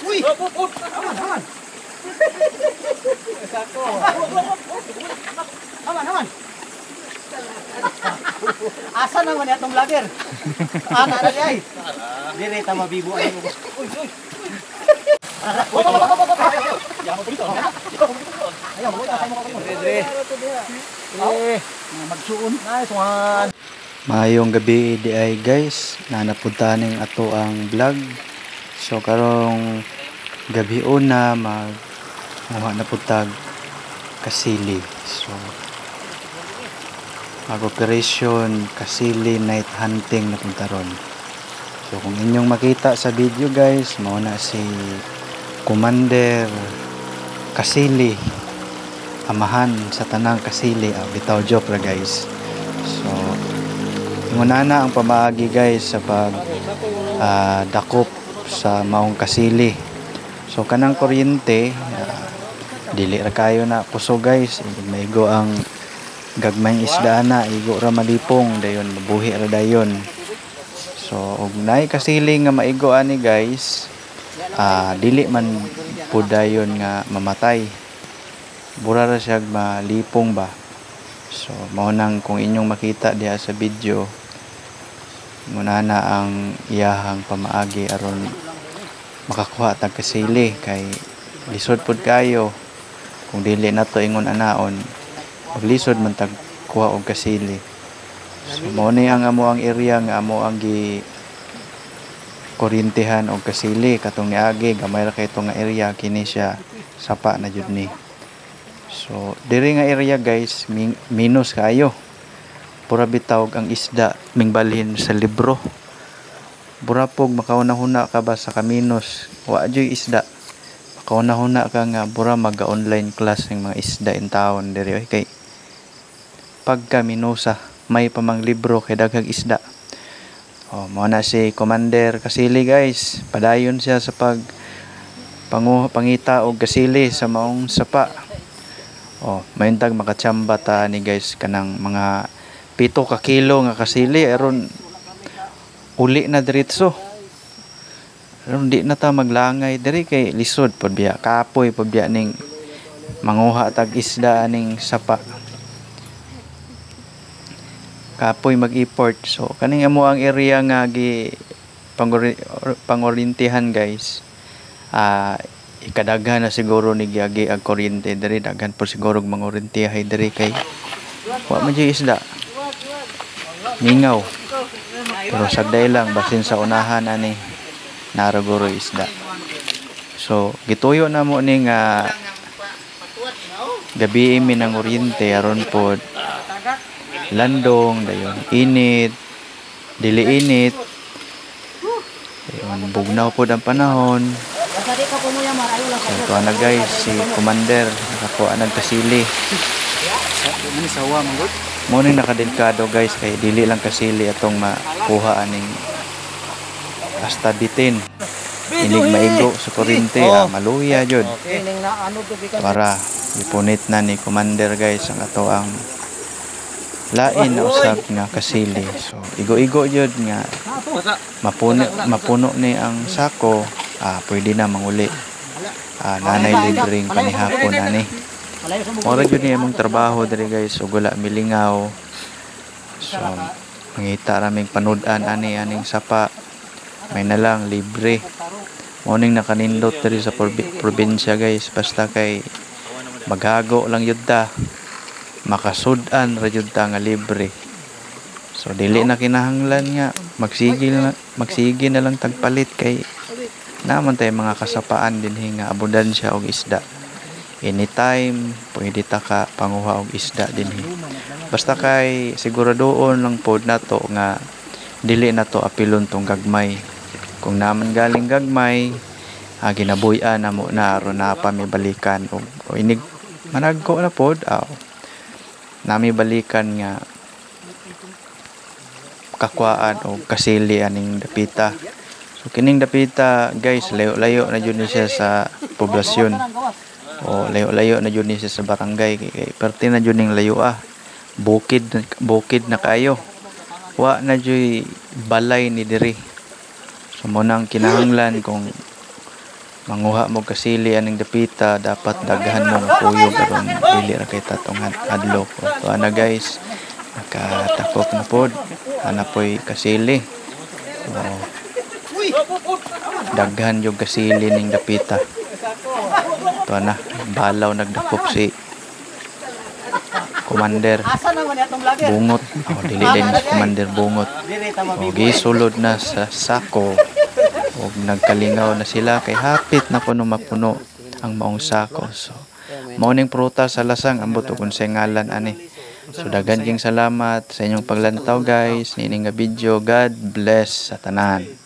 Uy! Aman! Sako. Aman! Asa naman itong vlogger? Ana na ay. Dire ta mabibo ay. Uy. Ayaw mo dire. Magsuon. Nice one. Mayong gabi di ay guys, nanapunta ning ato ang vlog. So karong gabi una na putag kasili. So mag-operation kasili night hunting na punta ron. So kung inyong makita sa video guys, mao na si Commander Kasili, amahan sa tanang kasili. Bitaw joke ra guys. So ngunana ang pamaagi guys sa pag dakop sa maong kasili. So kanang kuryente dili ra kayo na puso guys. Maigo ang gagmayng isda na, igo ra malipong dayon, mabuhi ra dayon. So og nay kasili nga maigo ani guys, dili man pud dayon nga mamatay. Bura ra siya malipong ba. So mao nang kung inyong makita diha sa video, muna na ang iyahang pamaagi aron makakuha tag kasili kay lisod pud kayo kung dili nato ingon anaon maglisod man tag kuha og kasili. So mao ni ang amo ang area nga amo ang gi kuryentihan og kasili katong niagi gamay ra kay itong nga area kini siya sapa na jud ni. So diri nga area guys minus kayo. Pura bitawg ang isda mingbalhin sa libro. Bura pog makauna-huna ka ba sa kaminos, wa joy isda. Makauna-huna ka nga bura maga-online class ng mga isda in town diri kay pagka minusa may pamang libro kay daghang isda. Mao na si Commander Kasili guys. Padayon siya sa pangita og kasili sa maong sapa. Mayuntag makatsamba ta ni guys kanang mga 7 ka kilo nga kasili aron uli na diretso. Aron di na ta maglangay diri kay lisod pud biya, kapoy pud biya ning manguha tag isda ning sapa. Kapoy mag-import. So kaning amo ang area nga gi pangorintihan guys. Ikadaghan na siguro ni giagi ang kuryente diri, daghan po siguro mangorintihay diri kay wa man jud isda. Mingaw. Pero sagday lang basin sa unahan ani naraguro isda. So gituyo na mo ni nga gabi mi nang oryente aron pod landong dayon init dili init dayon bugnaw pod ang panahon. So ito na guys si Commander nakakuha nagkasili. Ini sawa manggod. Mo ning nakadelikado guys kay dili lang kasili atong makuha aning hasta bitin. Inig maigo sa kuryente, maluya jud. Para ipunit na ni Commander guys ang ato ang lain na usab nga kasili. So igo-igo jud nga mapuno ni ang sako, pwede na manguli. Nanay libreng panihapon ani. Ora jud ni among trabaho diri guys, ug wala milingaw. So mangita raming panud-an aning sapa. May na lang libre. Morning nakanindot diri sa probinsya guys, basta kay maghago lang yun ta. Makasud-an ra jud ta nga libre. So dili na kinahanglan nga magsige na lang tagpalit kay naman tay mga kasapaan dinhi nga abudansya og isda. Anytime pwede ta ka panguha og isda dinhi. Basta kay siguradoon lang pod nato nga dili nato apilon tong gagmay. Kung naman galing gagmay, ginabuy-an na mo na aron na pa may balikan o inig managko na pod nami balikan nga kakwaan o kasili aning dapita. So kining dapita guys layo-layo na jud ni siya sa poblasyon. O layo-layo na jud ni siya sa barangay kay perti na jud ning layo bukid na kayo. Wa na jud balay ni diri. So mo nang kinahanglan kung manguha mo kasili aning dapita, dapat daghan mo nga kuyog aron dili ra kay tatong hadlok. So ana guys, nakatakop na pod. Ana po'y kasili. So, daghan yung kasili ning dapita. Ito na, balaw nagdakop si Commander Asa naman atong vlogger? Bungot. Dili din si Commander Bungot. Diri ta O, mabibo. gisulod na sa sako. O, nagkalingaw na sila kay hapit na kuno mapuno ang maong sako. So, morning prutas sa lasang ambot kung sa ngalan ani. So, daghan king salamat sa inyong paglantaw guys. Nining nga video. God bless sa tanan.